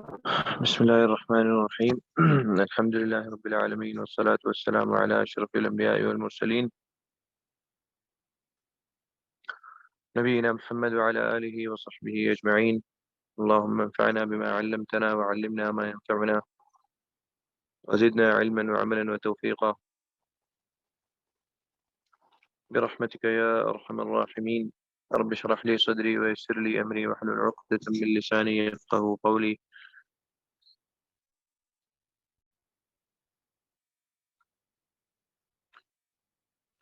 بسم الله الرحمن الرحيم الحمد لله رب العالمين والصلاة والسلام على أشرف الأنبياء والمرسلين نبينا محمد وعلى آله وصحبه أجمعين. اللهم انفعنا بما علمتنا وعلمنا ما ينفعنا وزدنا علما وعملا وتوفيقا برحمتك يا أرحم الراحمين. رب اشرح لي صدري ويسر لي أمري واحلل عقدة من لساني يفقه قولي.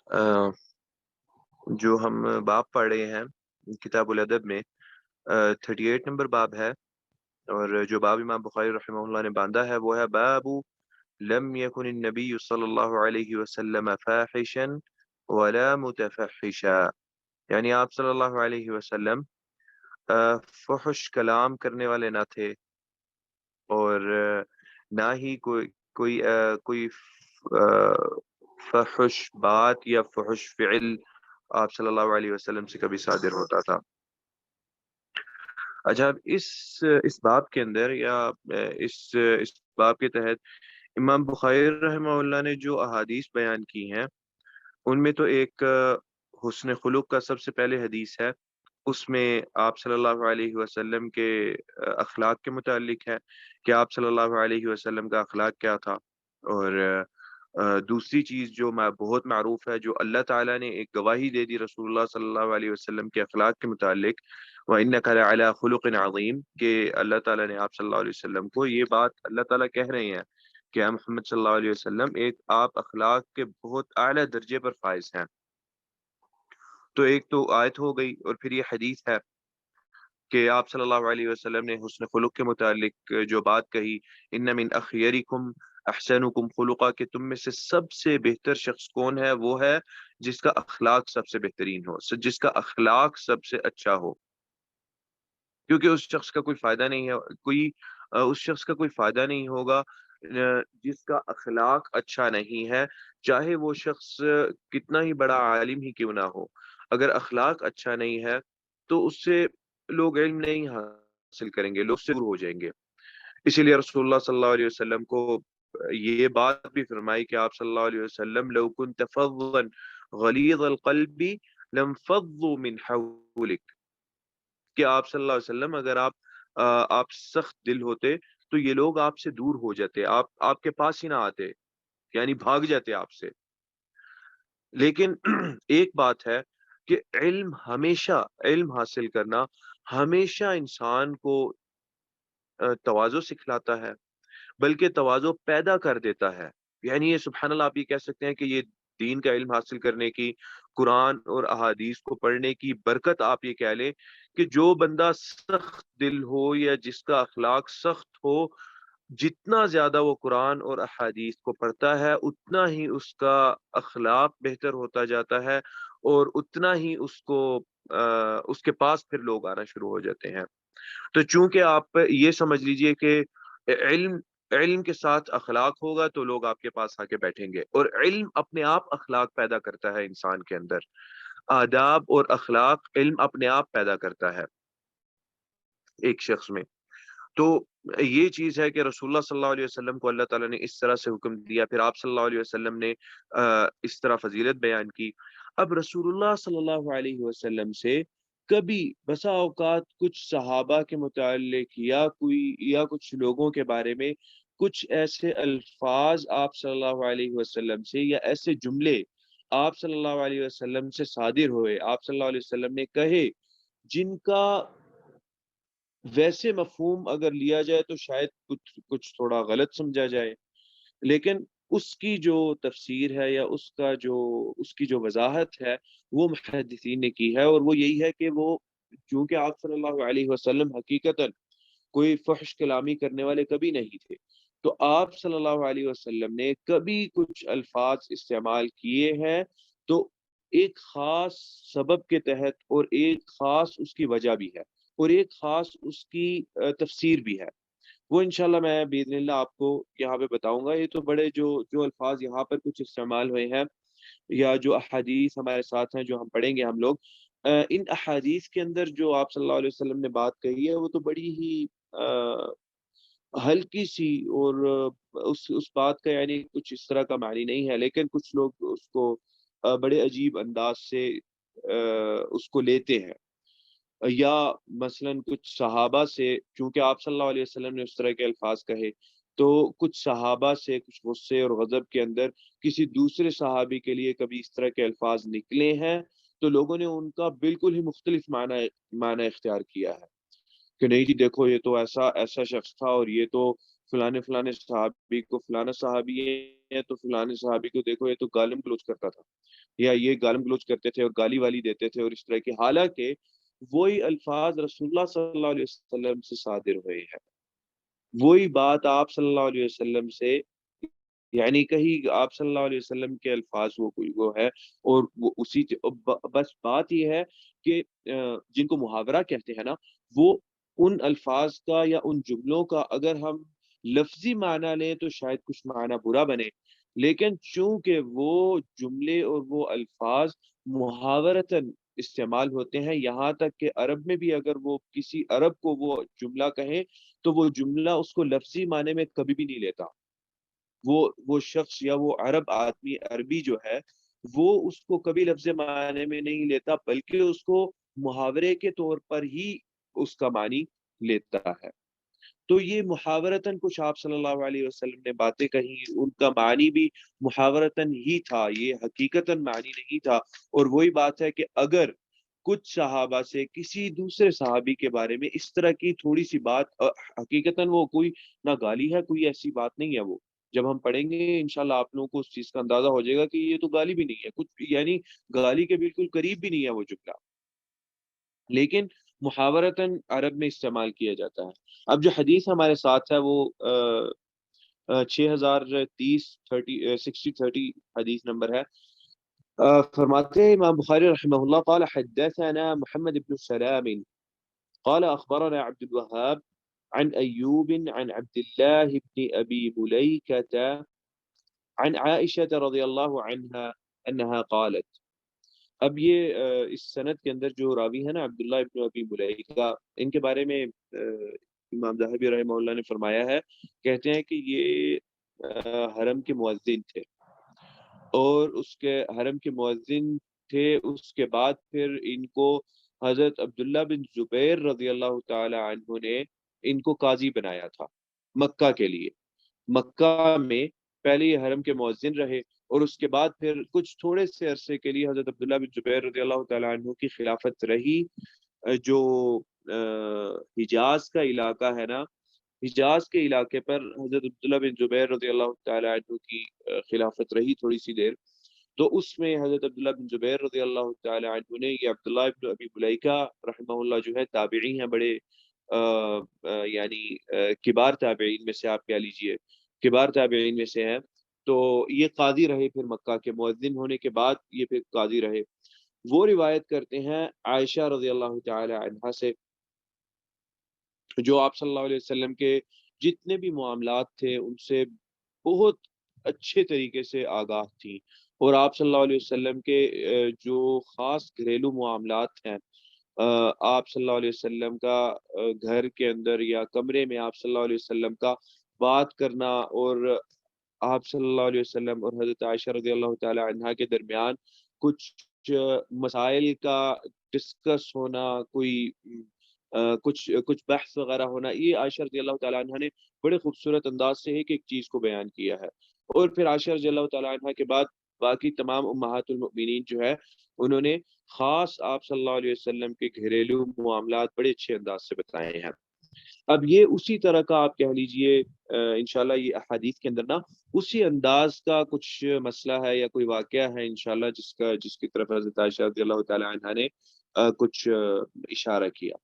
آه، جو ہم باب پڑھ رہے ہیں کتاب الادب میں 38 نمبر باب ہے، اور جو باب امام بخاری رحمہ اللہ نے باندھا ہے وہ ہے باب لم يكن النبي صلی اللہ علیہ وسلم فاحشا ولا متفحشا، یعنی آپ صلی اللہ علیہ وسلم فحش کلام کرنے والے نہ تھے، اور نہ ہی کوئی فحش بات یا فحش فعل آپ صلی اللہ علیہ وسلم سے کبھی صادر ہوتا تھا۔ اچھا، اب اس باب کے اندر یا اس باب کے تحت امام بخاری رحمہ اللہ نے جو احادیث بیان کی ہیں ان میں تو ایک حسن خلق کا سب سے پہلے حدیث ہے، اس میں آپ صلی اللہ علیہ وسلم کے اخلاق کے متعلق ہے کہ آپ صلی اللہ علیہ وسلم کا اخلاق کیا تھا، اور دوسری چیز جو بہت معروف ہے، جو اللہ تعالیٰ نے ایک گواہی دے دی رسول اللہ صلی اللہ علیہ وسلم کے اخلاق کے متعلق، وَإِنَّكَ لَعَلَىٰ خُلُقٍ عَظِيمٍ، کہ اللہ تعالیٰ نے آپ صلی اللہ علیہ وسلم کو یہ بات اللہ تعالیٰ کہہ رہے ہیں کہ اے محمد صلی اللہ علیہ وسلم ایک آپ اخلاق کے بہت اعلیٰ درجے پر فائز ہیں۔ تو ایک تو آیت ہو گئی، اور پھر یہ حدیث ہے کہ آپ صلی اللہ علیہ وسلم نے حسن خلق کے متعلق جو بات کہی، ان من اخیرکم احسنکم خلقا، کہ تم میں سے سب سے بہتر شخص کون ہے؟ وہ ہے جس کا اخلاق سب سے بہترین ہو، جس کا اخلاق سب سے اچھا ہو، کیونکہ اس شخص کا کوئی فائدہ نہیں ہے، اس شخص کا کوئی فائدہ نہیں ہوگا جس کا اخلاق اچھا نہیں ہے، چاہے وہ شخص کتنا ہی بڑا عالم ہی کیوں نہ ہو، اگر اخلاق اچھا نہیں ہے تو اس سے لوگ علم نہیں حاصل کریں گے، لوگ سے دور ہو جائیں گے۔ اسی لیے رسول اللہ صلی اللہ علیہ وسلم کو یہ بات بھی فرمائی کہ آپ صلی اللہ علیہ وسلم لو كنت فظا غلیظ القلب لانفضوا من حولك، کہ آپ صلی اللہ علیہ وسلم اگر آپ سخت دل ہوتے تو یہ لوگ آپ سے دور ہو جاتے، آپ کے پاس ہی نہ آتے، یعنی بھاگ جاتے آپ سے۔ لیکن ایک بات ہے کہ علم حاصل کرنا ہمیشہ انسان کو تواضع سکھلاتا ہے، بلکہ تواضع پیدا کر دیتا ہے۔ یعنی یہ سبحان اللہ، آپ یہ کہہ سکتے ہیں کہ یہ دین کا علم حاصل کرنے کی، قرآن اور احادیث کو پڑھنے کی برکت آپ یہ کہہ لیں کہ جو بندہ سخت دل ہو یا جس کا اخلاق سخت ہو، جتنا زیادہ وہ قرآن اور احادیث کو پڑھتا ہے اتنا ہی اس کا اخلاق بہتر ہوتا جاتا ہے، اور اتنا ہی اس کے پاس پھر لوگ آنا شروع ہو جاتے ہیں۔ تو چونکہ آپ یہ سمجھ لیجئے کہ علم علم کے ساتھ اخلاق ہوگا تو لوگ آپ کے پاس آ کے بیٹھیں گے، اور علم اپنے آپ اخلاق پیدا کرتا ہے انسان کے اندر، آداب اور اخلاق علم اپنے آپ پیدا کرتا ہے ایک شخص میں۔ تو یہ چیز ہے کہ رسول اللہ صلی اللہ علیہ وسلم کو اللہ تعالیٰ نے اس طرح سے حکم دیا، پھر آپ صلی اللہ علیہ وسلم نے اس طرح فضیلت بیان کی۔ اب رسول اللہ صلی اللہ علیہ وسلم سے کبھی بسا اوقات کچھ صحابہ کے متعلق یا کچھ لوگوں کے بارے میں کچھ ایسے الفاظ آپ صلی اللہ علیہ وسلم سے یا ایسے جملے آپ صلی اللہ علیہ وسلم سے صادر ہوئے، آپ صلی اللہ علیہ وسلم نے کہے، جن کا ویسے مفہوم اگر لیا جائے تو شاید کچھ تھوڑا غلط سمجھا جائے، لیکن اس کی جو تفسیر ہے یا اس کی جو وضاحت ہے وہ محدثین نے کی ہے، اور وہ یہی ہے کہ وہ چونکہ آپ صلی اللہ علیہ وسلم حقیقتاً کوئی فحش کلامی کرنے والے کبھی نہیں تھے، تو آپ صلی اللہ علیہ وسلم نے کبھی کچھ الفاظ استعمال کیے ہیں تو ایک خاص سبب کے تحت، اور ایک خاص اس کی وجہ بھی ہے، اور ایک خاص اس کی تفسیر بھی ہے، وہ انشاءاللہ میں باذن اللہ آپ کو یہاں پہ بتاؤں گا۔ یہ تو بڑے جو الفاظ یہاں پر کچھ استعمال ہوئے ہیں یا جو احادیث ہمارے ساتھ ہیں جو ہم پڑھیں گے ہم لوگ، ان احادیث کے اندر جو آپ صلی اللہ علیہ وسلم نے بات کہی ہے وہ تو بڑی ہی ہلکی سی، اور اس بات کا یعنی کچھ اس طرح کا معنی نہیں ہے، لیکن کچھ لوگ اس کو بڑے عجیب انداز سے اس کو لیتے ہیں، یا مثلاً کچھ صحابہ سے، چونکہ آپ صلی اللہ علیہ وسلم نے اس طرح کے الفاظ کہے، تو کچھ صحابہ سے کچھ غصے اور غضب کے اندر کسی دوسرے صحابی کے لیے کبھی اس طرح کے الفاظ نکلے ہیں، تو لوگوں نے ان کا بالکل ہی مختلف معنی اختیار کیا ہے کہ نہیں جی دیکھو یہ تو ایسا ایسا شخص تھا، اور یہ تو فلانے فلانے صحابی کو فلانا صحابی ہے، تو فلانے صحابی کو دیکھو یہ تو گالم گلوچ کرتا تھا، یا یہ گالم گلوچ کرتے تھے اور گالی والی دیتے تھے اور اس طرح کی، حالانکہ وہی الفاظ رسول اللہ صلی اللہ علیہ وسلم سے صادر ہوئے ہیں، وہی بات آپ صلی اللہ علیہ وسلم سے، یعنی کہیں آپ صلی اللہ علیہ وسلم کے الفاظ وہ کوئی وہ ہے، اور وہ بس بات یہ ہے کہ جن کو محاورہ کہتے ہیں نا، وہ ان الفاظ کا یا ان جملوں کا اگر ہم لفظی معنی لیں تو شاید کچھ معنی برا بنے، لیکن چونکہ وہ جملے اور وہ الفاظ محاورتاً استعمال ہوتے ہیں، یہاں تک کہ عرب میں بھی اگر وہ کسی عرب کو وہ جملہ کہیں تو وہ جملہ اس کو لفظی معنی میں کبھی بھی نہیں لیتا، وہ شخص یا وہ عرب آدمی عربی جو ہے وہ اس کو کبھی لفظ معنی میں نہیں لیتا، بلکہ اس کو محاورے کے طور پر ہی اس کا معنی لیتا ہے۔ تو یہ محاورتاً کچھ آپ صلی اللہ علیہ وسلم نے باتیں کہی، ان کا معنی بھی محاورتاً ہی تھا، یہ حقیقتاً معنی نہیں تھا، اور وہی بات ہے کہ اگر کچھ صحابہ سے کسی دوسرے صحابی کے بارے میں اس طرح کی تھوڑی سی بات، حقیقتاً وہ کوئی نہ گالی ہے، کوئی ایسی بات نہیں ہے، وہ جب ہم پڑھیں گے انشاءاللہ آپ لوگوں کو اس چیز کا اندازہ ہو جائے گا کہ یہ تو گالی بھی نہیں ہے، کچھ یعنی گالی کے بالکل قریب بھی نہیں ہے وہ جملہ، لیکن محاورتاً عرب میں استعمال کیا جاتا ہے۔ اب جو حدیث ہمارے ساتھ ہے وہ 6030 6030 حدیث نمبر ہے۔ فرماتے ہیں امام بخاری رحمہ اللہ قال حدثنا محمد بن سلام قال اخبرنا عبد الوهاب عن ايوب عن عبد الله بن ابي مليكة عن عائشة رضي الله عنها انها قالت۔ اب یہ اس سند کے اندر جو راوی ہے نا عبداللہ ابن ابی ملیکہ، ان کے بارے میں امام ذہبی رحمہ اللہ نے فرمایا ہے، کہتے ہیں کہ یہ حرم کے مؤذن تھے، اور اس کے حرم کے مؤذن تھے، اس کے بعد پھر ان کو حضرت عبداللہ بن زبیر رضی اللہ تعالی عنہ نے ان کو قاضی بنایا تھا مکہ کے لیے۔ مکہ میں پہلے یہ حرم کے مؤذن رہے، اور اس کے بعد پھر کچھ تھوڑے سے عرصے کے لیے حضرت عبداللہ بن زبیر رضی اللہ تعالی عنہ کی خلافت رہی۔ جو حجاز کا علاقہ ہے نا، حجاز کے علاقے پر حضرت عبداللہ بن زبیر رضی اللہ تعالی عنہ کی خلافت رہی تھوڑی سی دیر، تو اس میں حضرت عبداللہ بن زبیر رضی اللہ تعالی عنہ نے، یہ عبداللہ بن ابی ملیکہ رحمہ اللہ جو ہے تابعی ہیں، بڑے یعنی کبار تابعین میں سے آپ کہہ لیجئے، کبار تابعین میں سے ہیں، تو یہ قاضی رہے پھر مکہ کے، مؤذن ہونے کے بعد یہ پھر قاضی رہے۔ وہ روایت کرتے ہیں عائشہ رضی اللہ تعالی عنہا سے، جو آپ صلی اللہ علیہ وسلم کے جتنے بھی معاملات تھے ان سے بہت اچھے طریقے سے آگاہ تھیں، اور آپ صلی اللہ علیہ وسلم کے جو خاص گھریلو معاملات ہیں، آپ صلی اللہ علیہ وسلم کا گھر کے اندر یا کمرے میں آپ صلی اللہ علیہ وسلم کا بات کرنا، اور آپ صلی اللہ علیہ وسلم اور حضرت عائشہ رضی اللہ تعالی عنہا کے درمیان کچھ مسائل کا ڈسکس ہونا، کوئی کچھ کچھ بحث وغیرہ ہونا، یہ عائشہ رضی اللہ تعالی عنہا نے بڑے خوبصورت انداز سے ایک ایک چیز کو بیان کیا ہے۔ اور پھر عائشہ رضی اللہ تعالی عنہا کے بعد باقی تمام امہات المؤمنین جو ہے، انہوں نے خاص آپ صلی اللہ علیہ وسلم کے گھریلو معاملات بڑے اچھے انداز سے بتائے ہیں۔ اب یہ اسی طرح کا آپ کہہ لیجئے انشاءاللہ یہ احادیث کے اندر نا اسی انداز کا کچھ مسئلہ ہے یا کوئی واقعہ ہے انشاءاللہ، جس کی طرف حضرت عائشہ رضی اللہ تعالی عنہا نے کچھ اشارہ کیا۔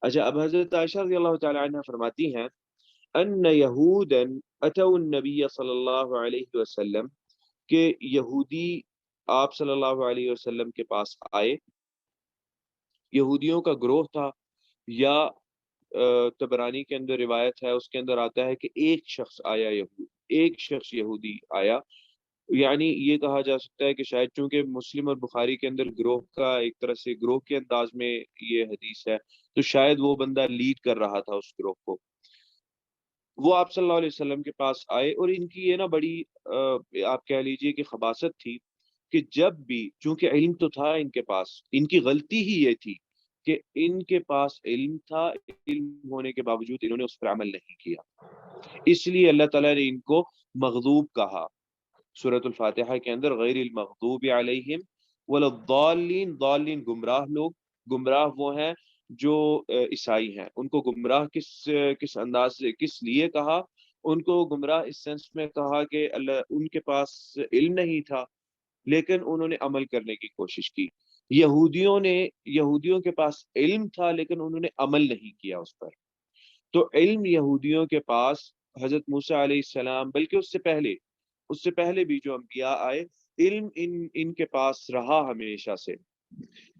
اچھا، اب حضرت عائشہ رضی اللہ تعالی عنہ فرماتی ہیں ان یہودا اتوا النبی صلی اللہ علیہ وسلم، کہ یہودی آپ صلی اللہ علیہ وسلم کے پاس آئے، یہودیوں کا گروہ تھا، یا تبرانی کے اندر روایت ہے اس کے اندر آتا ہے کہ ایک شخص آیا، ایک شخص یہودی آیا، یعنی یہ کہا جا سکتا ہے کہ شاید چونکہ مسلم اور بخاری کے اندر گروہ کا ایک طرح سے گروہ کے انداز میں یہ حدیث ہے، تو شاید وہ بندہ لیڈ کر رہا تھا اس گروہ کو۔ وہ آپ صلی اللہ علیہ وسلم کے پاس آئے، اور ان کی یہ نا بڑی آپ کہہ لیجئے کہ خباثت تھی کہ جب بھی، چونکہ علم تو تھا ان کے پاس، ان کی غلطی ہی یہ تھی کہ ان کے پاس علم تھا، علم ہونے کے باوجود انہوں نے اس پر عمل نہیں کیا، اس لیے اللہ تعالیٰ نے ان کو مغضوب کہا سورۃ الفاتحہ کے اندر، غیر المغضوب علیہم ولا الضالین، ضالین گمراہ لوگ، گمراہ وہ ہیں جو عیسائی ہیں، ان کو گمراہ کس انداز سے، کس لیے کہا؟ ان کو گمراہ اس سینس میں کہا کہ اللہ ان کے پاس علم نہیں تھا لیکن انہوں نے عمل کرنے کی کوشش کی۔ یہودیوں کے پاس علم تھا لیکن انہوں نے عمل نہیں کیا اس پر۔ تو علم یہودیوں کے پاس حضرت موسیٰ علیہ السلام، بلکہ اس سے پہلے بھی جو انبیاء آئے، علم ان کے پاس رہا ہمیشہ سے،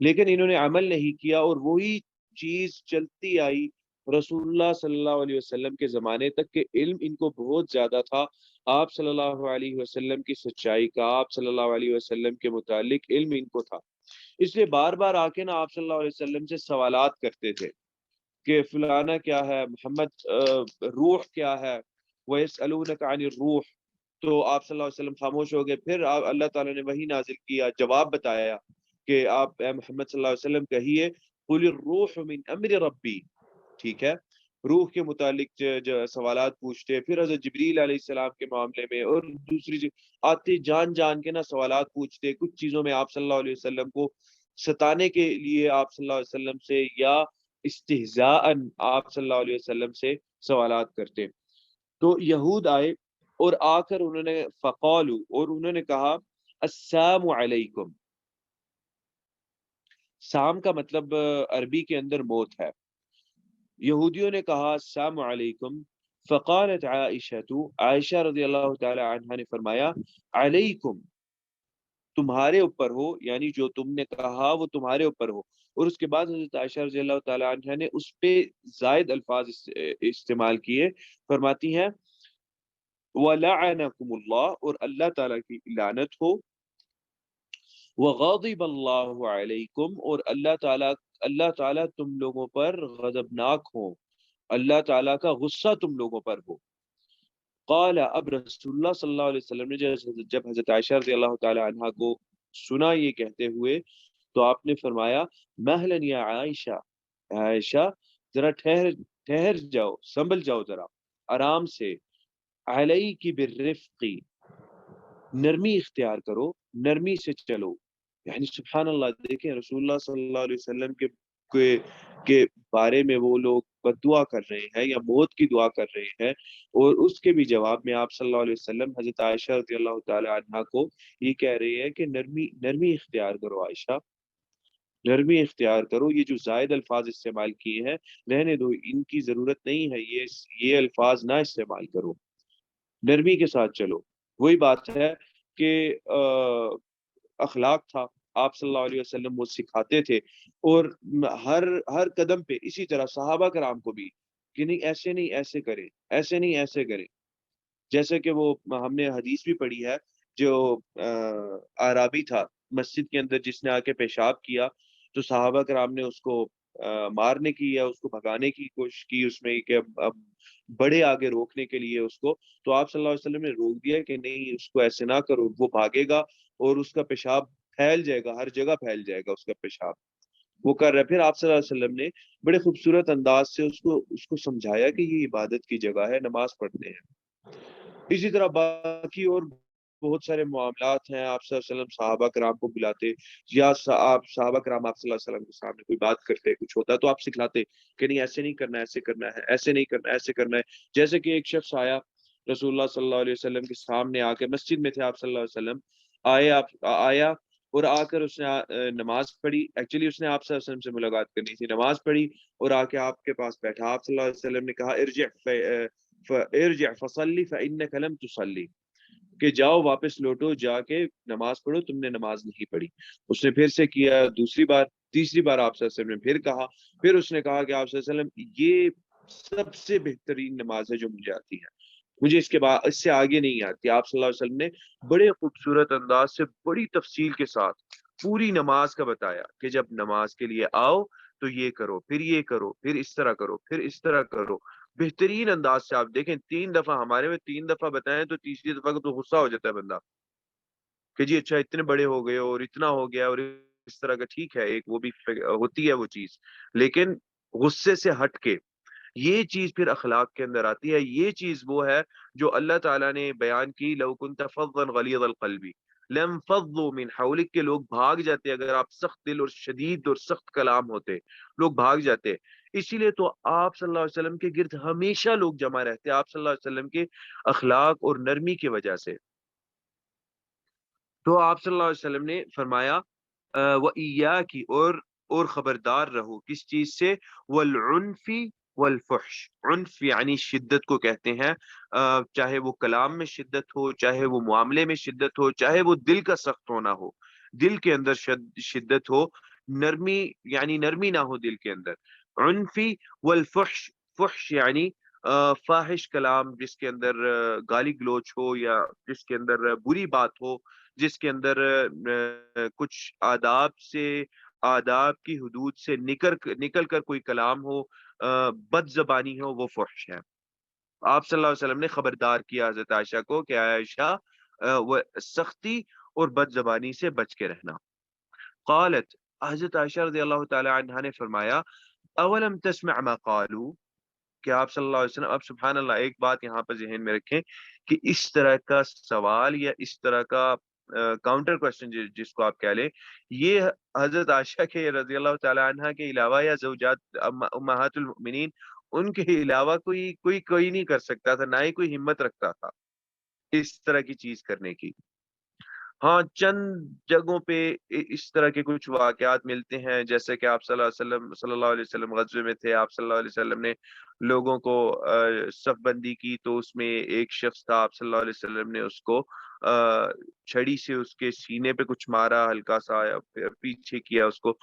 لیکن انہوں نے عمل نہیں کیا، اور وہی چیز چلتی آئی رسول اللہ صلی اللہ علیہ وسلم کے زمانے تک، کہ علم ان کو بہت زیادہ تھا آپ صلی اللہ علیہ وسلم کی سچائی کا، آپ صلی اللہ علیہ وسلم کے متعلق علم ان کو تھا، اس لیے بار بار آ کے نا آپ صلی اللہ علیہ وسلم سے سوالات کرتے تھے کہ فلانا کیا ہے، محمد روح کیا ہے، وَيَسْأَلُونَكَ عَنِ الروح، تو آپ صلی اللہ علیہ وسلم خاموش ہو گئے، پھر اللہ تعالیٰ نے وہی نازل کیا، جواب بتایا کہ آپ اے محمد صلی اللہ علیہ وسلم کہیے قُلِ الروح من امر ربی، ٹھیک ہے، روح کے متعلق سوالات پوچھتے، پھر حضرت جبریل علیہ السلام کے معاملے میں، اور دوسری آتے جان جان کے نا سوالات پوچھتے، کچھ چیزوں میں آپ صلی اللہ علیہ وسلم کو ستانے کے لیے آپ صلی اللہ علیہ وسلم سے، یا استہزاءً آپ صلی اللہ علیہ وسلم سے سوالات کرتے۔ تو یہود آئے اور آ کر انہوں نے فقالو، اور انہوں نے کہا السلام علیکم، سام کا مطلب عربی کے اندر موت ہے، یہودیوں نے کہا السلام علیکم، فقالت عائشہ رضی اللہ تعالی عنہا نے فرمایا علیکم، تمہارے اوپر ہو، یعنی جو تم نے کہا وہ تمہارے اوپر ہو، اور اس کے بعد حضرت عائشہ رضی اللہ تعالی عنہا نے اس پہ زائد الفاظ استعمال کیے، فرماتی ہیں وَلَعَنَكُمُ اللَّهُ، اور اللہ تعالیٰ کی لعنت ہو، وَغَضِبَ اللَّهُ عَلَيْكُمْ، اور اللہ تعالیٰ تم لوگوں پر غضبناک ہو، اللہ تعالیٰ کا غصہ تم لوگوں پر ہو۔ قال، اب رسول اللہ صلی اللہ علیہ وسلم نے جب حضرت عائشہ رضی اللہ تعالی عنہا کو سنا یہ کہتے ہوئے، تو آپ نے فرمایا مہلا یا عائشہ، عائشہ ذرا ٹھہر جاؤ، سنبھل جاؤ ذرا، آرام سے، علیکی بالرفق، نرمی اختیار کرو، نرمی سے چلو، یعنی سبحان اللہ، دیکھیں رسول اللہ صلی اللہ علیہ وسلم کے بارے میں وہ لوگ بد دعا کر رہے ہیں یا موت کی دعا کر رہے ہیں، اور اس کے بھی جواب میں آپ صلی اللہ علیہ وسلم حضرت عائشہ رضی اللہ تعالی عنہا کو یہ کہہ رہے ہیں کہ نرمی اختیار کرو عائشہ، نرمی اختیار کرو، یہ جو زائد الفاظ استعمال کیے ہیں رہنے دو، ان کی ضرورت نہیں ہے، یہ الفاظ نہ استعمال کرو، نرمی کے ساتھ چلو۔ وہی بات ہے کہ اخلاق تھا، آپ صلی اللہ علیہ وسلم وہ سکھاتے تھے، اور ہر قدم پہ اسی طرح صحابہ کرام کو بھی کہ نہیں ایسے نہیں ایسے کریں، ایسے نہیں ایسے کریں، جیسے کہ وہ ہم نے حدیث بھی پڑھی ہے، جو اعرابی تھا مسجد کے اندر جس نے آ کے پیشاب کیا، تو صحابہ کرام نے اس کو مارنے کی یا اس کو بھگانے کی کوشش کی، اس میں کہ اب بڑے آگے روکنے کے لیے اس کو، تو آپ صلی اللہ علیہ وسلم نے روک دیا کہ نہیں اس کو ایسے نہ کرو، وہ بھاگے گا اور اس کا پیشاب پھیل جائے گا، ہر جگہ پھیل جائے گا اس کا پیشاب، وہ کر رہا ہے۔ پھر آپ صلی اللہ علیہ وسلم نے بڑے خوبصورت انداز سے اس کو سمجھایا کہ یہ عبادت کی جگہ ہے، نماز پڑھتے ہیں۔ اسی طرح باقی اور بہت سارے معاملات ہیں، آپ صلی اللہ علیہ وسلم صحابہ کرام کو بلاتے، یا آپ صحابہ کرام آپ صلی اللہ علیہ وسلم کے سامنے کوئی بات کرتے، کچھ ہوتا ہے تو آپ سکھلاتے کہ نہیں ایسے نہیں کرنا، ایسے کرنا ہے، ایسے نہیں کرنا، ایسے کرنا ہے۔ جیسے کہ ایک شخص آیا رسول اللہ صلی اللہ علیہ وسلم کے سامنے آ کے، مسجد میں تھے آپ صلی اللہ علیہ وسلم، آیا اور آ کر اس نے نماز پڑھی، ایکچولی اس نے آپ صلی اللہ علیہ وسلم سے ملاقات کرنی تھی، نماز پڑھی اور آ کے آپ کے پاس بیٹھا، آپ صلی اللہ علیہ وسلم نے کہا ارجع فصلی فإنک لم تصلی، کہ جاؤ واپس لوٹو، جا کے نماز پڑھو، تم نے نماز نہیں پڑھی۔ اس نے پھر سے کیا، دوسری بار، تیسری بار آپ صلی اللہ علیہ وسلم نے پھر کہا، پھر اس نے کہا کہ آپ صلی اللہ علیہ وسلم یہ سب سے بہترین نماز ہے جو مجھے آتی ہے، مجھے اس کے بعد اس سے آگے نہیں آتی۔ آپ صلی اللہ علیہ وسلم نے بڑے خوبصورت انداز سے بڑی تفصیل کے ساتھ پوری نماز کا بتایا کہ جب نماز کے لیے آؤ تو یہ کرو، پھر یہ کرو، پھر اس طرح کرو، پھر اس طرح کرو، بہترین انداز سے آپ دیکھیں 3 دفعہ، ہمارے میں 3 دفعہ بتائیں تو تیسری دفعہ کو تو غصہ ہو جاتا ہے بندہ کہ جی اچھا اتنے بڑے ہو گئے اور اتنا ہو گیا اور اس طرح کا، ٹھیک ہے ایک وہ بھی ہوتی ہے وہ چیز، لیکن غصے سے ہٹ کے یہ چیز پھر اخلاق کے اندر آتی ہے۔ یہ چیز وہ ہے جو اللہ تعالیٰ نے بیان کی، لو کنت فظا غلیظ القلب لانفضوا من حولک، کے لوگ بھاگ جاتے اگر آپ سخت دل اور شدید اور سخت کلام ہوتے، لوگ بھاگ جاتے۔ اسی لیے تو آپ صلی اللہ علیہ وسلم کے گرد ہمیشہ لوگ جمع رہتے، آپ صلی اللہ علیہ وسلم کے اخلاق اور نرمی کی وجہ سے۔ تو آپ صلی اللہ علیہ وسلم نے فرمایا وَإِيَّاكِ، اور خبردار رہو کس چیز سے؟ والعنف والفحش، عنف یعنی شدت کو کہتے ہیں، چاہے وہ کلام میں شدت ہو، چاہے وہ معاملے میں شدت ہو، چاہے وہ دل کا سخت ہونا ہو، دل کے اندر شدت ہو، نرمی یعنی نرمی نہ ہو دل کے اندر، عنفی والفحش، فحش یعنی فاحش کلام، جس کے اندر گالی گلوچ ہو یا جس کے اندر بری بات ہو، جس کے اندر کچھ آداب کی حدود سے نکل کر کوئی کلام ہو، بد زبانی ہو، وہ فحش ہے۔ آپ صلی اللہ علیہ وسلم نے خبردار کیا حضرت عائشہ کو کہ عائشہ وہ سختی اور بد زبانی سے بچ کے رہنا۔ قالت، حضرت عائشہ رضی اللہ تعالی عنہا نے فرمایا اولم تسمع ما قالوا، کہ آپ صلی اللہ علیہ وسلم، اب سبحان اللہ ایک بات یہاں پر ذہن میں رکھیں کہ اس طرح کا سوال یا اس طرح کا کاؤنٹر کوشچن جس کو آپ کہہ لیں، یہ حضرت عائشہ کے رضی اللہ تعالی عنہ کے علاوہ یا زوجات امہات المؤمنین ان کے علاوہ کوئی نہیں کر سکتا تھا، نہ ہی کوئی ہمت رکھتا تھا اس طرح کی چیز کرنے کی۔ ہاں چند جگہوں پہ اس طرح کے کچھ واقعات ملتے ہیں، جیسے کہ آپ صلی اللہ علیہ وسلم غزوے میں تھے، آپ صلی اللہ علیہ وسلم نے لوگوں کو صف بندی کی، تو اس میں ایک شخص تھا، آپ صلی اللہ علیہ وسلم نے اس کو چھڑی سے اس کے سینے پہ کچھ مارا ہلکا سا، یا پھر پیچھے کیا اس کو،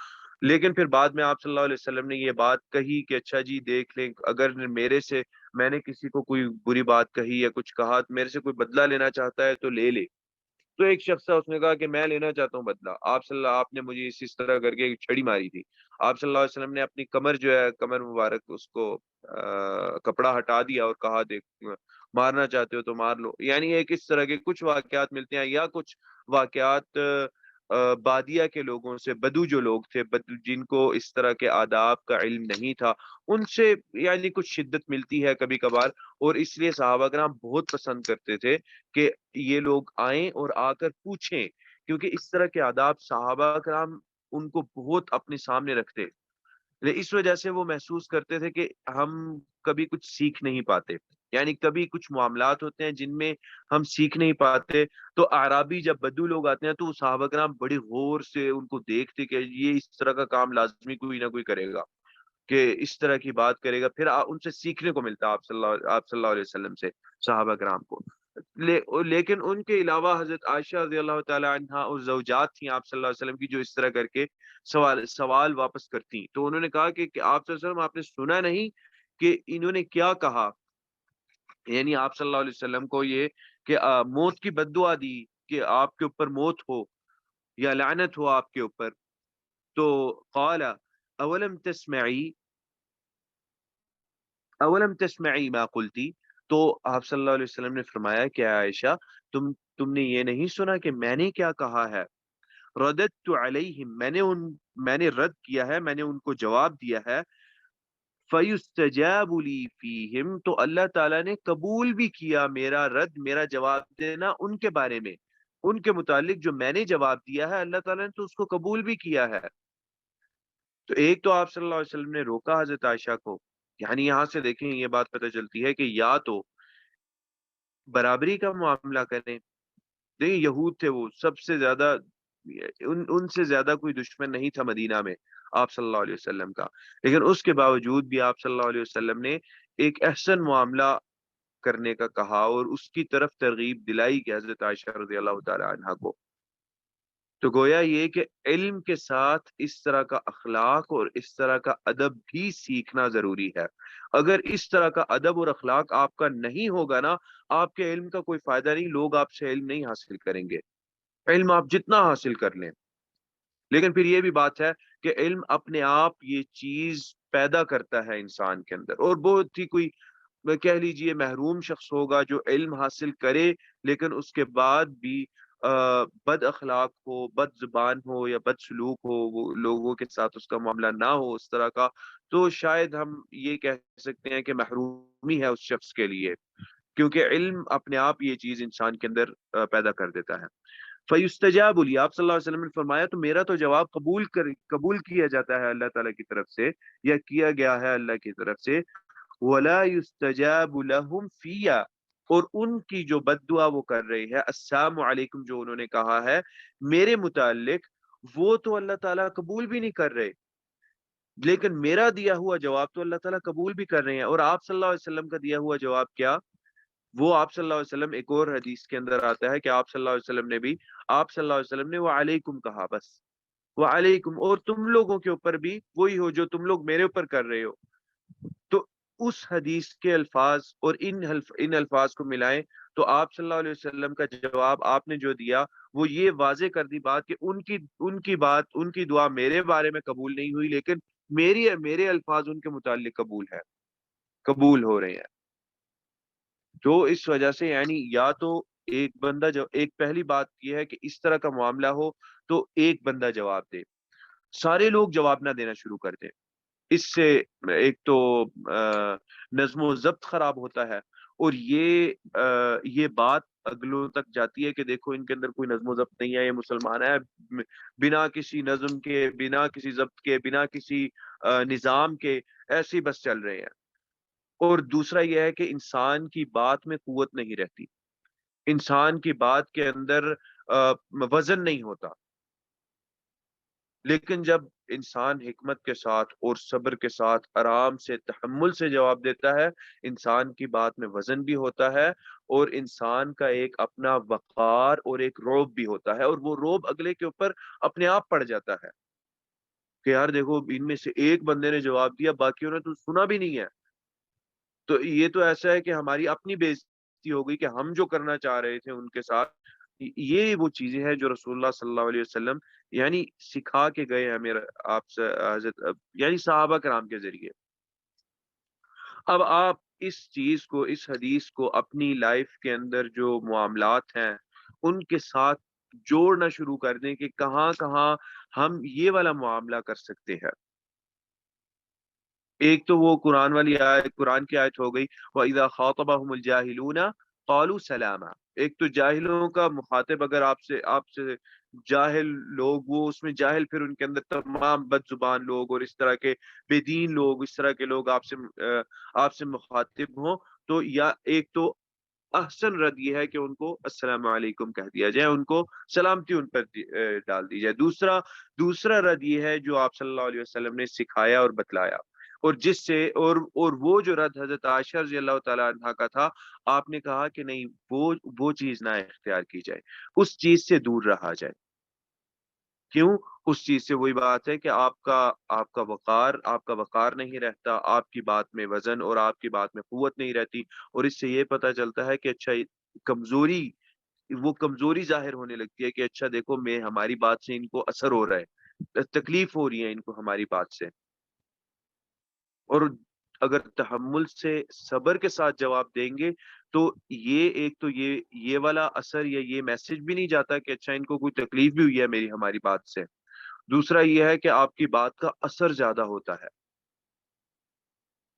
لیکن پھر بعد میں آپ صلی اللہ علیہ وسلم نے یہ بات کہی کہ اچھا جی دیکھ لیں، اگر میں نے کسی کو کوئی بری بات کہی یا کچھ کہا، میرے سے کوئی بدلہ لینا چاہتا ہے تو لے لے۔ تو ایک شخص تھا، اس نے کہا کہ میں لینا چاہتا ہوں بدلہ، آپ نے مجھے اس طرح کر کے ایک چھڑی ماری تھی۔ آپ صلی اللہ علیہ وسلم نے اپنی کمر جو ہے، کمر مبارک، اس کو کپڑا ہٹا دیا اور کہا دیکھ مارنا چاہتے ہو تو مار لو۔ یعنی ایک اس طرح کے کچھ واقعات ملتے ہیں، یا کچھ واقعات بادیہ کے لوگوں سے، بدو جو لوگ تھے، جن کو اس طرح کے آداب کا علم نہیں تھا، ان سے یعنی کچھ شدت ملتی ہے کبھی کبھار، اور اس لیے صحابہ کرام بہت پسند کرتے تھے کہ یہ لوگ آئیں اور آ کر پوچھیں، کیونکہ اس طرح کے آداب صحابہ کرام ان کو بہت اپنے سامنے رکھتے، اس وجہ سے وہ محسوس کرتے تھے کہ ہم کبھی کچھ سیکھ نہیں پاتے، یعنی کبھی کچھ معاملات ہوتے ہیں جن میں ہم سیکھ نہیں پاتے۔ تو اعرابی جب بدو لوگ آتے ہیں تو وہ صحابہ کرام بڑی غور سے ان کو دیکھتے کہ یہ اس طرح کا کام لازمی کوئی نہ کوئی کرے گا، کہ اس طرح کی بات کرے گا، پھر ان سے سیکھنے کو ملتا آپ صلی اللہ علیہ وسلم سے، صحابہ کرام کو۔ لیکن ان کے علاوہ حضرت عائشہ رضی اللہ تعالی عنہا اور زوجات تھیں آپ صلی اللہ علیہ وسلم کی، جو اس طرح کر کے سوال واپس کرتی، تو انہوں نے کہا کہ آپ صلی اللہ علیہ وسلم آپ نے سنا نہیں کہ انہوں نے کیا کہا، یعنی آپ صلی اللہ علیہ وسلم کو یہ کہ موت کی بد دعا دی کہ آپ کے اوپر موت ہو یا لعنت ہو آپ کے اوپر۔ تو قال اولم تسمعی، اولم تسمعی ما قلتی، تو آپ صلی اللہ علیہ وسلم نے فرمایا کہ عائشہ تم نے یہ نہیں سنا کہ میں نے کیا کہا ہے؟ رددت علیہم، میں نے رد کیا ہے، میں نے ان کو جواب دیا ہے، فیستجاب لی فیہم، تو اللہ تعالیٰ نے قبول بھی کیا میرا رد، میرا جواب دینا ان کے بارے میں، ان کے متعلق جو میں نے جواب دیا ہے اللہ تعالیٰ نے تو اس کو قبول بھی کیا ہے۔ تو ایک تو آپ صلی اللہ علیہ وسلم نے روکا حضرت عائشہ کو، یعنی یہاں سے دیکھیں یہ بات پتہ چلتی ہے کہ یا تو برابری کا معاملہ کریں، دیکھیں یہود تھے، وہ سب سے زیادہ، ان سے زیادہ کوئی دشمن نہیں تھا مدینہ میں آپ صلی اللہ علیہ وسلم کا، لیکن اس کے باوجود بھی آپ صلی اللہ علیہ وسلم نے ایک احسن معاملہ کرنے کا کہا اور اس کی طرف ترغیب دلائی کہ حضرت عائشہ رضی اللہ تعالی عنہا کو۔ تو گویا یہ کہ علم کے ساتھ اس طرح کا اخلاق اور اس طرح کا ادب بھی سیکھنا ضروری ہے۔ اگر اس طرح کا ادب اور اخلاق آپ کا نہیں ہوگا نا، آپ کے علم کا کوئی فائدہ نہیں، لوگ آپ سے علم نہیں حاصل کریں گے، علم آپ جتنا حاصل کر لیں۔ لیکن پھر یہ بھی بات ہے کہ علم اپنے آپ یہ چیز پیدا کرتا ہے انسان کے اندر، اور بہت ہی کوئی کہہ لیجئے محروم شخص ہوگا جو علم حاصل کرے لیکن اس کے بعد بھی بد اخلاق ہو، بد زبان ہو یا بد سلوک ہو، وہ لوگوں کے ساتھ اس کا معاملہ نہ ہو اس طرح کا، تو شاید ہم یہ کہہ سکتے ہیں کہ محرومی ہے اس شخص کے لیے، کیونکہ علم اپنے آپ یہ چیز انسان کے اندر پیدا کر دیتا ہے۔ فیستجاب لی، آپ صلی اللہ علیہ وسلم نے فرمایا تو میرا تو جواب قبول کیا جاتا ہے اللہ تعالیٰ کی طرف سے، یا کیا گیا ہے اللہ کی طرف سے، ولا یستجاب لهم فیا، اور ان کی جو بد دعا وہ کر رہی ہے، السلام علیکم جو انہوں نے کہا ہے میرے متعلق، وہ تو اللہ تعالیٰ قبول بھی نہیں کر رہے، لیکن میرا دیا ہوا جواب تو اللہ تعالیٰ قبول بھی کر رہے ہیں۔ اور آپ صلی اللہ علیہ وسلم کا دیا ہوا جواب کیا؟ وہ آپ صلی اللہ علیہ وسلم، ایک اور حدیث کے اندر آتا ہے کہ آپ صلی اللہ علیہ وسلم نے بھی، آپ صلی اللہ علیہ وسلم نے وعلیکم کہا، بس وعلیکم، اور تم لوگوں کے اوپر بھی وہی ہو جو تم لوگ میرے اوپر کر رہے ہو۔ تو اس حدیث کے الفاظ اور ان الفاظ کو ملائیں تو آپ صلی اللہ علیہ وسلم کا جواب آپ نے جو دیا وہ یہ واضح کر دی بات کہ ان کی دعا میرے بارے میں قبول نہیں ہوئی، لیکن میرے الفاظ ان کے متعلق قبول ہو رہے ہیں۔ تو اس وجہ سے یعنی یا تو ایک بندہ، جو ایک پہلی بات یہ ہے کہ اس طرح کا معاملہ ہو تو ایک بندہ جواب دے، سارے لوگ جواب نہ دینا شروع کر دیں، اس سے ایک تو نظم و ضبط خراب ہوتا ہے، اور یہ بات اگلوں تک جاتی ہے کہ دیکھو ان کے اندر کوئی نظم و ضبط نہیں ہے، یہ مسلمان ہے، بنا کسی نظم کے، بنا کسی ضبط کے، بنا کسی نظام کے ایسے ہی بس چل رہے ہیں۔ اور دوسرا یہ ہے کہ انسان کی بات میں قوت نہیں رہتی، انسان کی بات کے اندر آ، وزن نہیں ہوتا، لیکن جب انسان حکمت کے ساتھ اور صبر کے ساتھ آرام سے تحمل سے جواب دیتا ہے، انسان کی بات میں وزن بھی ہوتا ہے، اور انسان کا ایک اپنا وقار اور ایک روب بھی ہوتا ہے، اور وہ روب اگلے کے اوپر اپنے آپ پڑ جاتا ہے کہ یار دیکھو ان میں سے ایک بندے نے جواب دیا، باقیوں نے تو سنا بھی نہیں ہے، تو یہ تو ایسا ہے کہ ہماری اپنی بےعزتی ہو گئی کہ ہم جو کرنا چاہ رہے تھے ان کے ساتھ، یہ وہ چیزیں ہیں جو رسول اللہ صلی اللہ علیہ وسلم یعنی سکھا کے گئے ہیں میرا آپ سے حضرت، یعنی صحابہ کرام کے ذریعے۔ اب آپ اس چیز کو، اس حدیث کو اپنی لائف کے اندر جو معاملات ہیں ان کے ساتھ جوڑنا شروع کر دیں کہ کہاں کہاں ہم یہ والا معاملہ کر سکتے ہیں۔ ایک تو وہ قرآن والی آیت، قرآن کی آیت ہو گئی، وَإِذَا خَاطَبَهُمُ الْجَاهِلُونَ قَالُوا سَلَامًا۔ ایک تو جاہلوں کا مخاطب اگر آپ سے جاہل لوگ، وہ اس میں جاہل پھر ان کے اندر تمام بد زبان لوگ اور اس طرح کے بے دین لوگ، اس طرح کے لوگ آپ سے مخاطب ہوں، تو یا ایک تو احسن رد یہ ہے کہ ان کو السلام علیکم کہہ دیا جائے، ان کو سلامتی ان پر ڈال دی جائے۔ دوسرا رد یہ ہے جو آپ صلی اللہ علیہ وسلم نے سکھایا اور بتلایا، اور جس سے اور وہ جو رد حضرت عائشہ رضی اللہ تعالی عنہا کا تھا، آپ نے کہا کہ نہیں، وہ چیز نہ اختیار کی جائے، اس چیز سے دور رہا جائے۔ کیوں؟ اس چیز سے وہی بات ہے کہ آپ کا وقار نہیں رہتا، آپ کی بات میں وزن اور آپ کی بات میں قوت نہیں رہتی، اور اس سے یہ پتہ چلتا ہے کہ اچھا کمزوری، وہ کمزوری ظاہر ہونے لگتی ہے کہ اچھا دیکھو میں ہماری بات سے ان کو اثر ہو رہا ہے، تکلیف ہو رہی ہے ان کو ہماری بات سے۔ اور اگر تحمل سے صبر کے ساتھ جواب دیں گے تو یہ والا اثر یا یہ میسج بھی نہیں جاتا کہ اچھا ان کو کوئی تکلیف بھی ہوئی ہے ہماری بات سے۔ دوسرا یہ ہے کہ آپ کی بات کا اثر زیادہ ہوتا ہے۔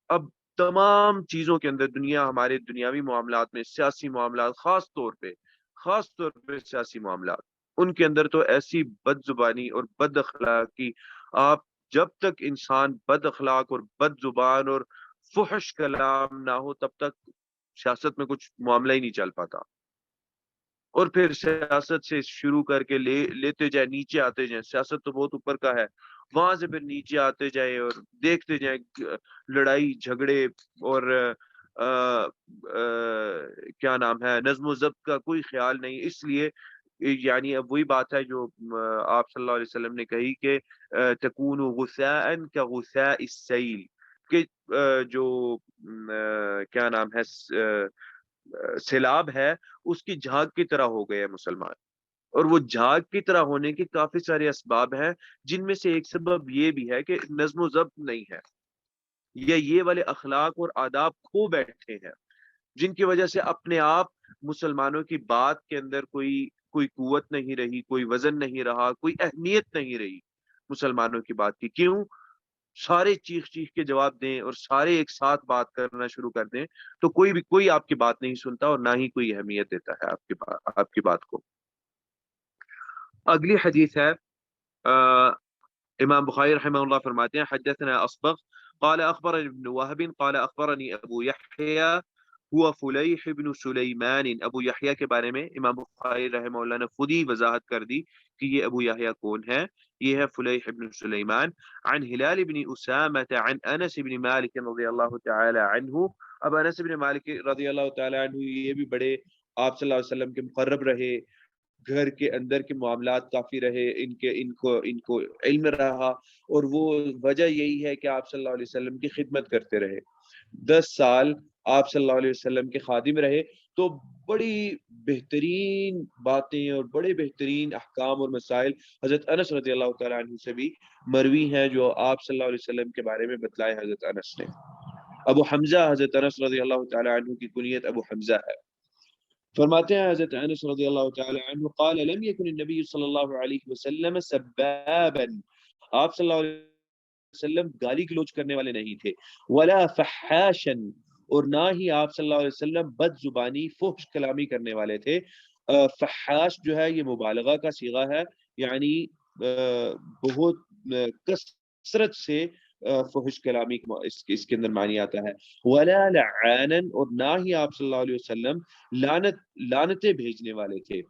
اب تمام چیزوں کے اندر، ہمارے دنیاوی معاملات میں، سیاسی معاملات خاص طور پہ سیاسی معاملات، ان کے اندر تو ایسی بد زبانی اور بد اخلاقی، آپ جب تک انسان بد اخلاق اور بد زبان اور فحش کلام نہ ہو تب تک سیاست میں کچھ معاملہ ہی نہیں چل پاتا۔ اور پھر سیاست سے شروع کر کے لیتے جائے، نیچے آتے جائیں، سیاست تو بہت اوپر کا ہے، وہاں سے پھر نیچے آتے جائیں اور دیکھتے جائیں لڑائی جھگڑے اور کیا نام ہے، نظم و ضبط کا کوئی خیال نہیں۔ اس لیے یعنی اب وہی بات ہے جو آپ صلی اللہ علیہ وسلم نے کہی کہ تکون غثاء کغثاء السیل، کہ جو کیا نام ہے، سیلاب ہے اس کی جھاگ کی طرح ہو گئے ہیں مسلمان، اور وہ جھاگ کی طرح ہونے کے کافی سارے اسباب ہیں، جن میں سے ایک سبب یہ بھی ہے کہ نظم و ضبط نہیں ہے۔ یا یہ والے اخلاق اور آداب کھو بیٹھے ہیں جن کی وجہ سے اپنے آپ مسلمانوں کی بات کے اندر کوئی کوئی قوت نہیں رہی، کوئی وزن نہیں رہا، کوئی اہمیت نہیں رہی مسلمانوں کی بات کی؟ کیوں؟ سارے چیخ چیخ کے جواب دیں اور سارے ایک ساتھ بات کرنا شروع کر دیں تو کوئی آپ کی بات نہیں سنتا اور نہ ہی کوئی اہمیت دیتا ہے آپ کی بات کو۔ اگلی حدیث ہے، امام بخاری رحمہ اللہ فرماتے ہیں حدثنا اصبغ قال اخبرني ابن وهب قال اخبرني ابو يحيى هو فلیح بن سلیمان۔ ابو یحییٰ کے بارے میں امام بخاری رحمہ اللہ نے خود ہی وضاحت کر دی کہ یہ ابو یحییٰ کون ہے، یہ ہے فلیح بن سلیمان عن ہلال بن اسامة عن انس بن مالک رضی اللہ تعالی عنہ۔ اب انس بن مالک رضی اللہ تعالی عنہ یہ بھی بڑے آپ صلی اللہ علیہ وسلم کے مقرب رہے، گھر کے اندر کے معاملات کافی رہے، ان کو علم رہا، اور وہ وجہ یہی ہے کہ آپ صلی اللہ علیہ وسلم کی خدمت کرتے رہے، 10 سال آپ صلی اللہ علیہ وسلم کے خادم رہے، تو بڑی بہترین باتیں اور بڑے بہترین احکام اور مسائل حضرت انس رضی اللہ تعالیٰ عنہ سے بھی مروی ہیں جو آپ صلی اللہ علیہ وسلم کے بارے میں بتلائے حضرت انس نے۔ ابو حمزہ حضرت انس رضی اللہ تعالیٰ عنہ کی کنیت ابو حمزہ ہے۔ فرماتے ہیں حضرت انس رضی اللہ تعالی عنہ قال لم يكن النبي صلی اللہ علیہ وسلم سبابا، آپ صلی اللہ علیہ وسلم گالی گلوچ کرنے والے نہیں تھے، ولا فحاشا، اور نہ ہی آپ صلی اللہ علیہ وسلم بد زبانی فحش کلامی کرنے والے تھے۔ فحاش جو ہے یہ مبالغہ کا صیغہ ہے، یعنی بہت کثرت سے فحش کلامی اس کے اندر معنی آتا ہے۔ ولا لعانا، اور نہ ہی آپ صلی اللہ علیہ وسلم لعنتیں بھیجنے والے تھے۔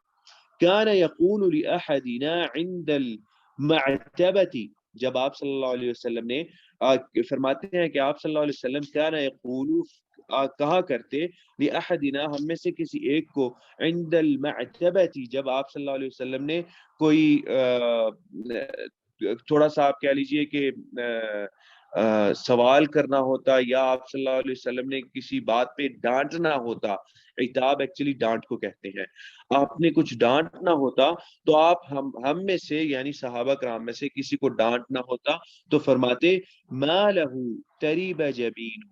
کان یقول لأحدنا عند المعتبة، جب آپ صلی اللہ علیہ وسلم نے فرماتے ہیں کہ آپ صلی اللہ علیہ وسلم کان یقول کہا کرتے لأحدنا ہم میں سے کسی ایک کو، عند المعتبة جب آپ صلی اللہ علیہ وسلم نے کوئی تھوڑا سا آپ کہہ لیجئے کہ سوال کرنا ہوتا، یا آپ صلی اللہ علیہ وسلم نے کسی بات پہ ڈانٹنا ہوتا، عتاب ایکچولی ڈانٹ کو کہتے ہیں، آپ نے کچھ ڈانٹنا ہوتا تو آپ ہم میں سے یعنی صحابہ کرام میں سے کسی کو ڈانٹنا ہوتا تو فرماتے ما لہو تریب جبین،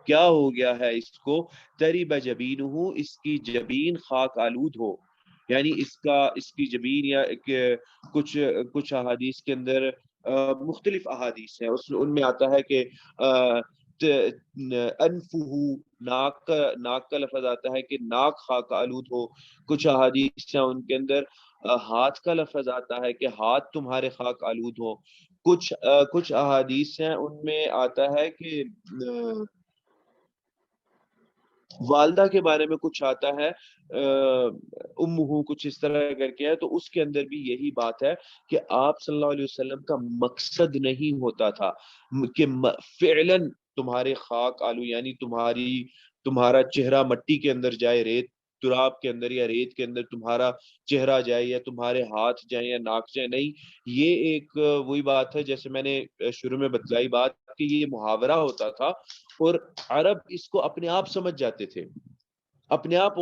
کیا ہو گیا ہے اس کو، تریب جبین، اس کی جبین خاک آلود ہو، یعنی اس کی جبین، یا کچھ احادیث کے اندر مختلف احادیث ہیں، ان میں آتا ہے کہ انفہ، ناک کا لفظ آتا ہے کہ ناک خاک آلود ہو، کچھ احادیث ہیں ان کے اندر ہاتھ کا لفظ آتا ہے کہ ہاتھ تمہارے خاک آلود ہو، کچھ احادیث ہیں ان میں آتا ہے کہ والدہ کے بارے میں کچھ آتا ہے، امہ کچھ اس طرح کر کے ہے، تو اس کے اندر بھی یہی بات ہے کہ آپ صلی اللہ علیہ وسلم کا مقصد نہیں ہوتا تھا کہ فعلاً تمہارے خاک آلو، یعنی تمہارا چہرہ مٹی کے اندر جائے، ریت تراب کے اندر یا ریت کے اندر تمہارا چہرہ جائے، یا تمہارے ہاتھ جائیں یا ناک جائے، نہیں، یہ ایک وہی بات ہے جیسے میں نے شروع میں بتلائی بات کہ یہ محاورہ ہوتا تھا، اور عرب اس کو اپنے آپ سمجھ جاتے تھے، اپنے آپ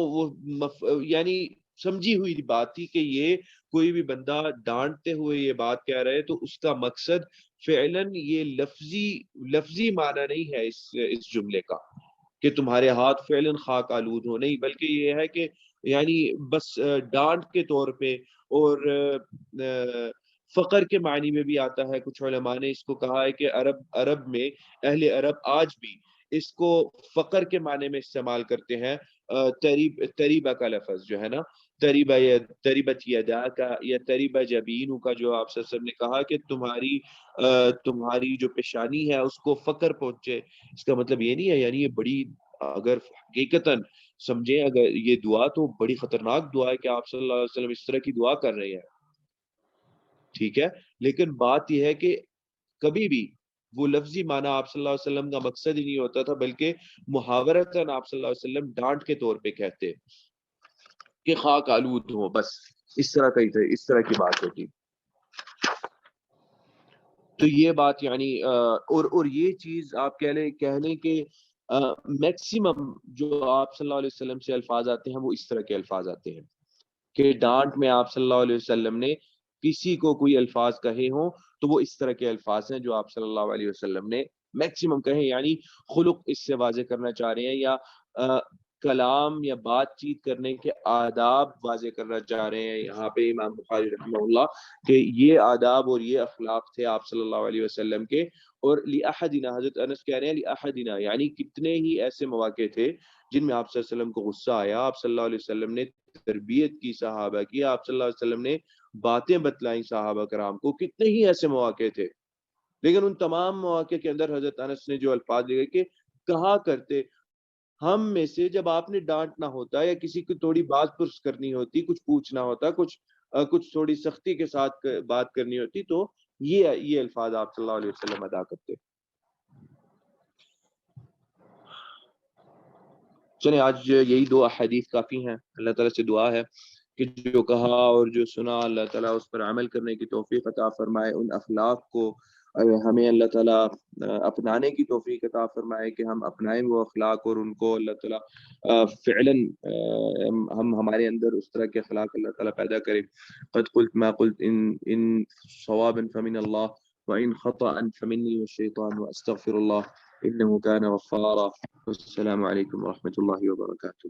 یعنی سمجھی ہوئی بات تھی کہ یہ کوئی بھی بندہ ڈانٹتے ہوئے یہ بات کہہ رہے تو اس کا مقصد فعلاً یہ لفظی معنی نہیں ہے اس جملے کا کہ تمہارے ہاتھ فعلاً خاک آلود ہو، نہیں، بلکہ یہ ہے کہ یعنی بس ڈانٹ کے طور پہ، اور فقر کے معنی میں بھی آتا ہے، کچھ علماء نے اس کو کہا ہے کہ عرب میں اہل عرب آج بھی اس کو فقر کے معنی میں استعمال کرتے ہیں، تریبہ کا لفظ جو ہے نا، تریبت یدا کا یا تریبہ جبین کا، جو آپ صلی اللہ علیہ وسلم نے کہا کہ تمہاری جو پیشانی ہے اس کو فقر پہنچے، اس کا مطلب یہ نہیں ہے، یعنی یہ بڑی، اگر حقیقتاً سمجھیں، اگر یہ دعا تو بڑی خطرناک دعا ہے کہ آپ صلی اللہ علیہ وسلم اس طرح کی دعا کر رہے ہیں، ٹھیک ہے، لیکن بات یہ ہے کہ کبھی بھی وہ لفظی معنی آپ صلی اللہ علیہ وسلم کا مقصد ہی نہیں ہوتا تھا، بلکہ محاورتاً آپ صلی اللہ علیہ وسلم ڈانٹ کے طور پہ کہتے کہ خاک آلود ہو، بس اس طرح کی بات ہوتی۔ تو یہ بات یعنی اور یہ چیز آپ کہہ لیں کہ میکسیمم جو آپ صلی اللہ علیہ وسلم سے الفاظ آتے ہیں وہ اس طرح کے الفاظ آتے ہیں کہ ڈانٹ میں آپ صلی اللہ علیہ وسلم نے کسی کو کوئی الفاظ کہے ہوں تو وہ اس طرح کے الفاظ ہیں جو آپ صلی اللہ علیہ وسلم نے میکسیمم کہیں یعنی خلق اس سے واضح کرنا چاہ رہے ہیں، یا کلام یا بات چیت کرنے کے آداب واضح کرنا چاہ رہے ہیں یہاں پہ امام بخاری رحمہ اللہ، کہ یہ آداب اور یہ اخلاق تھے آپ صلی اللہ علیہ وسلم کے۔ اور لأحدنا، حضرت انس کہہ رہے ہیں لأحدنا، یعنی کتنے ہی ایسے مواقع تھے جن میں آپ صلی اللہ علیہ وسلم کو غصہ آیا، آپ صلی اللہ علیہ وسلم نے تربیت کی صحابہ کی، آپ صلی اللہ علیہ وسلم نے باتیں بتلائیں صحابہ کرام کو، کتنے ہی ایسے مواقع تھے۔ لیکن ان تمام مواقع کے اندر حضرت انس نے جو الفاظ لگے کہ کہا کرتے ہم میں سے جب آپ نے ڈانٹنا ہوتا یا کسی کو تھوڑی بات پرس کرنی ہوتی، کچھ پوچھنا ہوتا، کچھ تھوڑی سختی کے ساتھ بات کرنی ہوتی، تو یہ الفاظ آپ صلی اللہ علیہ وسلم ادا کرتے۔ چلیں آج یہی دو احادیث کافی ہیں۔ اللہ تعالیٰ سے دعا ہے کہ جو کہا اور جو سنا اللہ تعالیٰ اس پر عمل کرنے کی توفیق عطا فرمائے، ان اخلاق کو ہمیں اللہ تعالیٰ اپنانے کی توفیق عطا فرمائے کہ ہم اپنائیں وہ اخلاق، اور ان کو اللہ تعالیٰ فعلاً ہم ہمارے اندر اس طرح کے اخلاق اللہ تعالیٰ پیدا کرے۔ قد قلت ما قلت ان صوابا فمن اللہ وان خطأ فمنی والشیطان واستغفر اللہ انه كان غفارا۔ السلام علیکم ورحمۃ اللہ وبرکاتہ۔